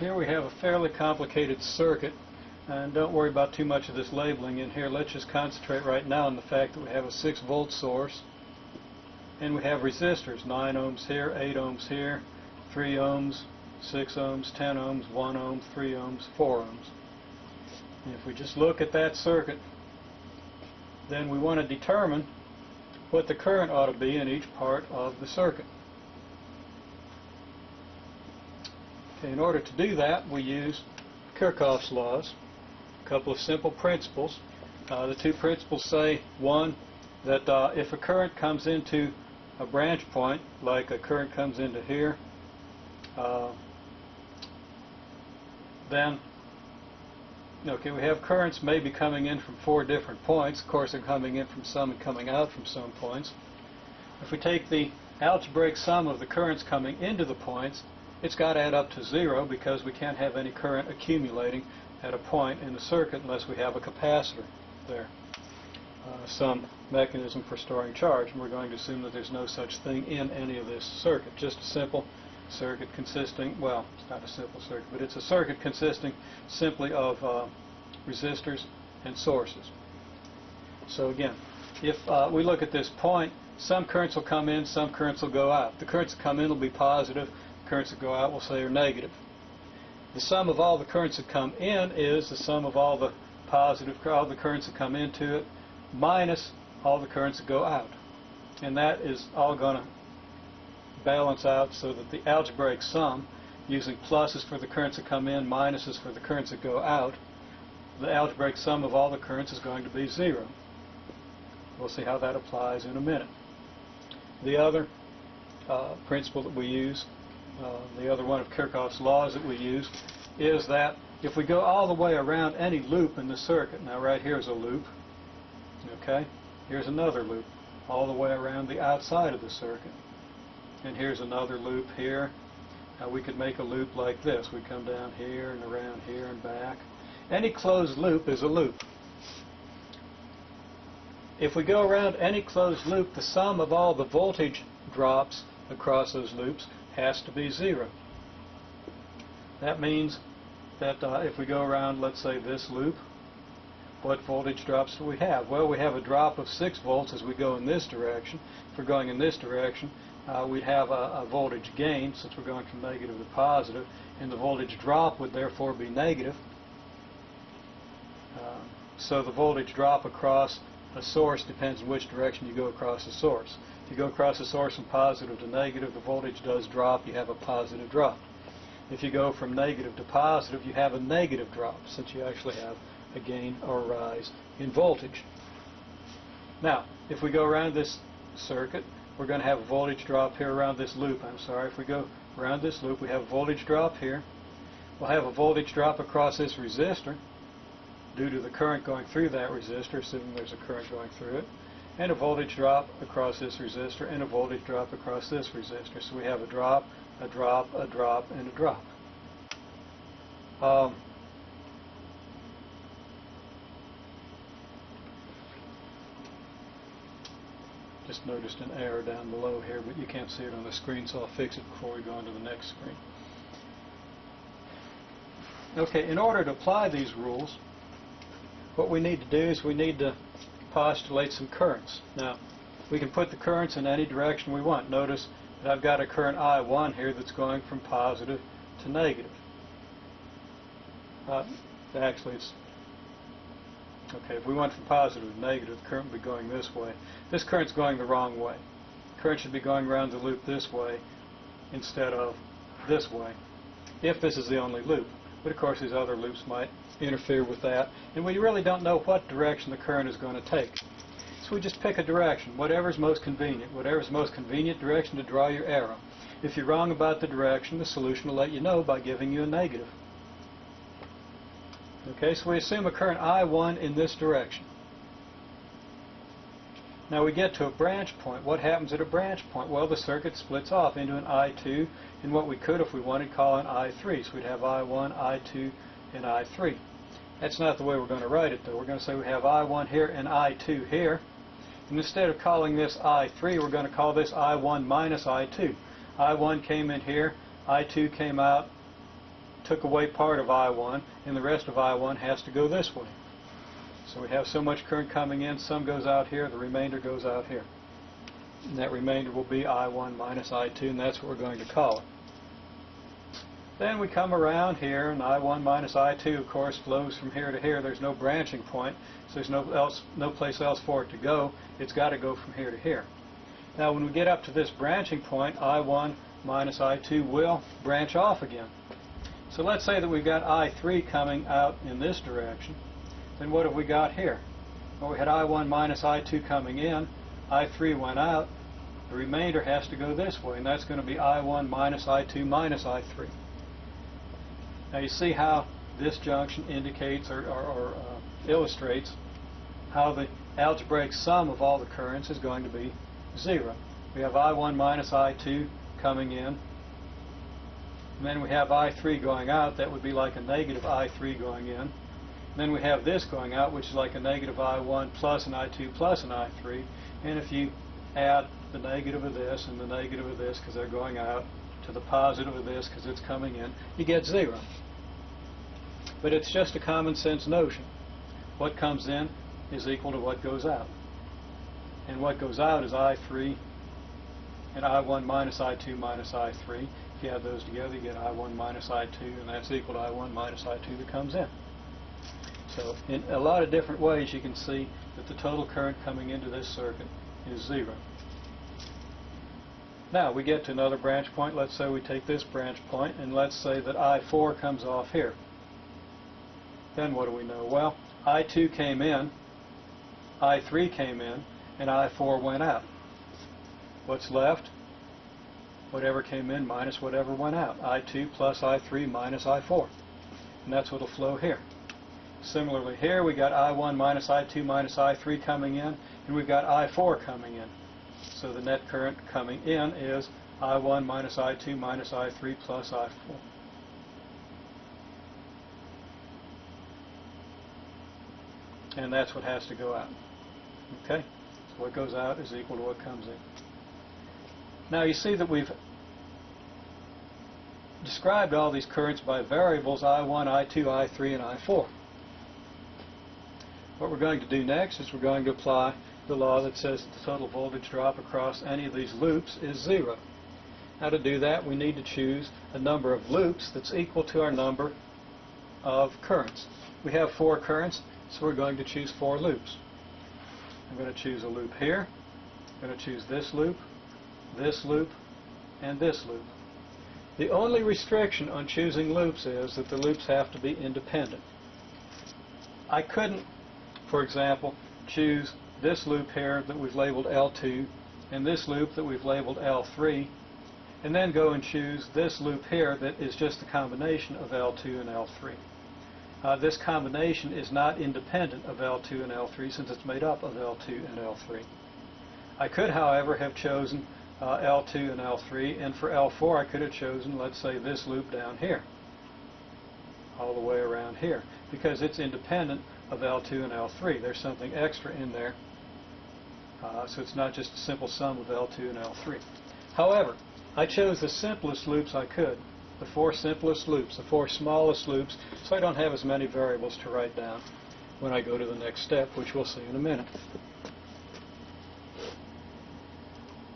Here we have a fairly complicated circuit, and don't worry about too much of this labeling in here. Let's just concentrate right now on the fact that we have a 6-volt source, and we have resistors, 9 ohms here, 8 ohms here, 3 ohms, 6 ohms, 10 ohms, 1 ohm, 3 ohms, 4 ohms. And if we just look at that circuit, then we want to determine what the current ought to be in each part of the circuit. Okay, in order to do that, we use Kirchhoff's laws, a couple of simple principles. The two principles say, one, that if a current comes into a branch point, like a current comes into here, then okay, we have currents maybe coming in from 4 different points. Of course, they're coming in from some and coming out from some points. If we take the algebraic sum of the currents coming into the points, it's got to add up to 0, because we can't have any current accumulating at a point in the circuit unless we have a capacitor there, some mechanism for storing charge. And we're going to assume that there's no such thing in any of this circuit. Just a simple circuit consisting, well, it's not a simple circuit, but it's a circuit consisting simply of resistors and sources. So again, if we look at this point, some currents will come in, some currents will go out. The currents that come in will be positive, the currents that go out we'll say are negative. The sum of all the currents that come in is the sum of all the all the currents that come into it minus all the currents that go out. And that is all going to balance out so that the algebraic sum, using pluses for the currents that come in, minuses for the currents that go out, the algebraic sum of all the currents is going to be 0. We'll see how that applies in a minute. The other principle that we use, the other one of Kirchhoff's laws that we use, is that if we go all the way around any loop in the circuit, now right here is a loop, okay, here's another loop, all the way around the outside of the circuit, and here's another loop here. Now we could make a loop like this. We come down here and around here and back. Any closed loop is a loop. If we go around any closed loop, the sum of all the voltage drops across those loops has to be 0. That means that if we go around, let's say, this loop, what voltage drops do we have? Well, we have a drop of 6 volts as we go in this direction. If we're going in this direction, we'd have a voltage gain, since we're going from negative to positive, and the voltage drop would therefore be negative. So the voltage drop across a source depends on which direction you go across the source. If you go across the source from positive to negative, the voltage does drop, you have a positive drop. If you go from negative to positive, you have a negative drop, since you actually have a gain or rise in voltage. Now, if we go around this circuit, we're going to have a voltage drop here around this loop. I'm sorry, if we go around this loop, we have a voltage drop here. We'll have a voltage drop across this resistor due to the current going through that resistor, assuming there's a current going through it, and a voltage drop across this resistor, and a voltage drop across this resistor. So we have a drop, a drop, a drop, and a drop. Just noticed an error down below here, but you can't see it on the screen, so I'll fix it before we go on to the next screen. Okay, in order to apply these rules, what we need to do is we need to postulate some currents. Now, we can put the currents in any direction we want. Notice that I've got a current I1 here that's going from positive to negative. Actually, it's okay, if we went from positive to negative, the current would be going this way. This current's going the wrong way. The current should be going around the loop this way instead of this way, if this is the only loop. But of course, these other loops might interfere with that, and we really don't know what direction the current is going to take. So we just pick a direction, whatever's most convenient, whatever's the most convenient direction to draw your arrow. If you're wrong about the direction, the solution will let you know by giving you a negative. Okay, so we assume a current I1 in this direction. Now we get to a branch point. What happens at a branch point? Well, the circuit splits off into an I2 and what we could, if we wanted, call an I3. So we'd have I1, I2, and I3. That's not the way we're going to write it, though. We're going to say we have I1 here and I2 here. And instead of calling this I3, we're going to call this I1 minus I2. I1 came in here, I2 came out took away part of I1, and the rest of I1 has to go this way. So we have so much current coming in, some goes out here, the remainder goes out here. And that remainder will be I1 minus I2, and that's what we're going to call it. Then we come around here, and I1 minus I2, of course, flows from here to here. There's no branching point, so there's no place else for it to go. It's got to go from here to here. Now, when we get up to this branching point, I1 minus I2 will branch off again. So let's say that we've got I3 coming out in this direction. Then what have we got here? Well, we had I1 minus I2 coming in. I3 went out. The remainder has to go this way, and that's going to be I1 minus I2 minus I3. Now you see how this junction indicates or illustrates how the algebraic sum of all the currents is going to be 0. We have I1 minus I2 coming in, and then we have I3 going out. That would be like a negative I3 going in. And then we have this going out, which is like a negative I1 plus an I2 plus an I3. And if you add the negative of this and the negative of this because they're going out to the positive of this because it's coming in, you get 0. But it's just a common sense notion. What comes in is equal to what goes out. And what goes out is I3 and I1 minus I2 minus I3. If you add those together, you get I1 minus I2, and that's equal to I1 minus I2 that comes in. So in a lot of different ways you can see that the total current coming into this circuit is 0. Now we get to another branch point. Let's say we take this branch point, and let's say that I4 comes off here. Then what do we know? Well, I2 came in, I3 came in, and I4 went out. What's left? Whatever came in minus whatever went out. I2 plus I3 minus I4. And that's what will flow here. Similarly here, we got I1 minus I2 minus I3 coming in, and we've got I4 coming in. So the net current coming in is I1 minus I2 minus I3 plus I4. And that's what has to go out. Okay? So what goes out is equal to what comes in. Now you see that we've described all these currents by variables I1, I2, I3, and I4. What we're going to do next is we're going to apply the law that says that the total voltage drop across any of these loops is 0. Now to do that, we need to choose a number of loops that's equal to our number of currents. We have 4 currents, so we're going to choose 4 loops. I'm going to choose a loop here. I'm going to choose this loop, and this loop. The only restriction on choosing loops is that the loops have to be independent. I couldn't, for example, choose this loop here that we've labeled L2 and this loop that we've labeled L3 and then go and choose this loop here that is just the combination of L2 and L3. This combination is not independent of L2 and L3 since it's made up of L2 and L3. I could, however, have chosen L2 and L3, and for L4 I could have chosen, let's say, this loop down here, all the way around here, because it's independent of L2 and L3. There's something extra in there, so it's not just a simple sum of L2 and L3. However, I chose the simplest loops I could, the 4 simplest loops, the 4 smallest loops, so I don't have as many variables to write down when I go to the next step, which we'll see in a minute.